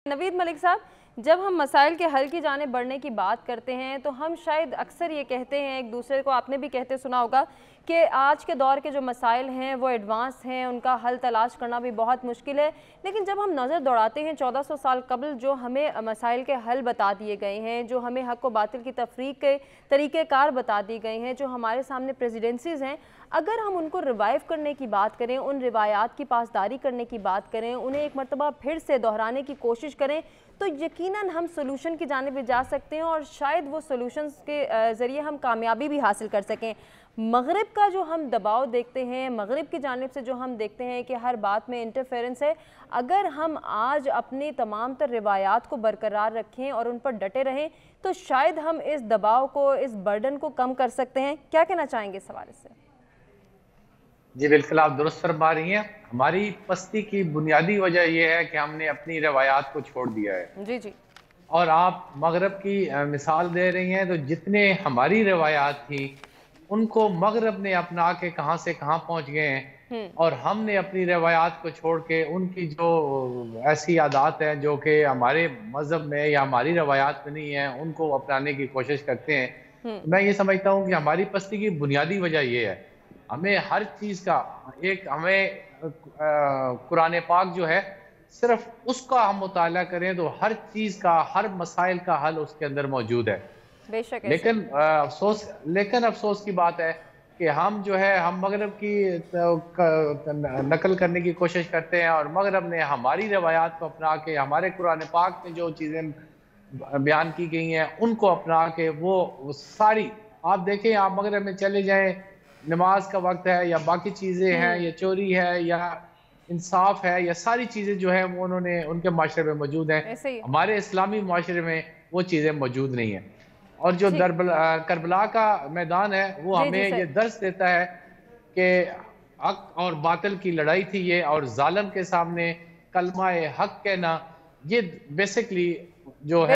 नवीद मलिक साहब, जब हम मसाइल के हल की जाने बढ़ने की बात करते हैं तो हम शायद अक्सर ये कहते हैं एक दूसरे को, आपने भी कहते सुना होगा कि आज के दौर के जो मसाइल हैं वो एडवांस हैं, उनका हल तलाश करना भी बहुत मुश्किल है। लेकिन जब हम नज़र दौड़ाते हैं 1400 साल कबल जो हमें मसाइल के हल बता दिए गए हैं, जो हमें हक़ व बातिल की तफरीक के तरीक़ेकार बता दिए गए हैं, जो हमारे सामने प्रेसिडेंसीज़ हैं, अगर हम उनको रिवाइव करने की बात करें, उन रिवायात की पासदारी करने की बात करें, उन्हें एक मरतबा फिर से दोहराने की कोशिश करें, तो यकीनन हम सोल्यूशन की जानिब भी जा सकते हैं और शायद वो सोल्यूशंस के ज़रिए हम कामयाबी भी हासिल कर सकें। मगरिब का जो हम दबाव देखते हैं, मगरिब की जानिब से जो हम देखते हैं कि हर बात में इंटरफेरेंस है, अगर हम आज अपनी तमाम तर रिवायात को बरकरार रखें और उन पर डटे रहें तो शायद हम इस दबाव को, इस बर्डन को कम कर सकते हैं। क्या कहना चाहेंगे इस हवाले से? जी बिल्कुल, आप दुरुस्त फरमा रही हैं। हमारी पस्ती की बुनियादी वजह यह है कि हमने अपनी रवायात को छोड़ दिया है। जी जी। और आप मगरब की मिसाल दे रही हैं, तो जितने हमारी रवायात थी उनको मगरब ने अपना के कहाँ से कहाँ पहुँच गए हैं, और हमने अपनी रवायात को छोड़ के उनकी जो ऐसी आदात हैं जो कि हमारे मज़हब में या हमारी रवायात में नहीं है, उनको अपनाने की कोशिश करते हैं। मैं ये समझता हूँ कि हमारी पस्ती की बुनियादी वजह ये है, हमें हर चीज़ का एक हमें कुरान पाक जो है सिर्फ उसका हम मुताला करें तो हर चीज़ का, हर मसाइल का हल उसके अंदर मौजूद है। बेशक ऐसे लेकिन अफसोस की बात है कि हम जो है हम मगरब की नकल करने की कोशिश करते हैं, और मगरब ने हमारी रवायात को अपना के, हमारे कुरान पाक में जो चीज़ें बयान की गई हैं उनको अपना के वो सारी, आप देखें, आप मगरब में चले जाएं, नमाज का वक्त है या बाकी चीज़ें हैं या चोरी है या इंसाफ है या सारी चीज़ें जो है वो उन्होंने उनके माशरे में मौजूद हैं। ऐसे ही। हमारे इस्लामी माशरे में वो चीज़ें मौजूद नहीं हैं। और जो जी करबला का मैदान है वो जी जी हमें ये सर। दर्स देता है कि हक और बातिल की लड़ाई थी ये, और जालिम के सामने कलमा हक कहना, ये बेसिकली जो है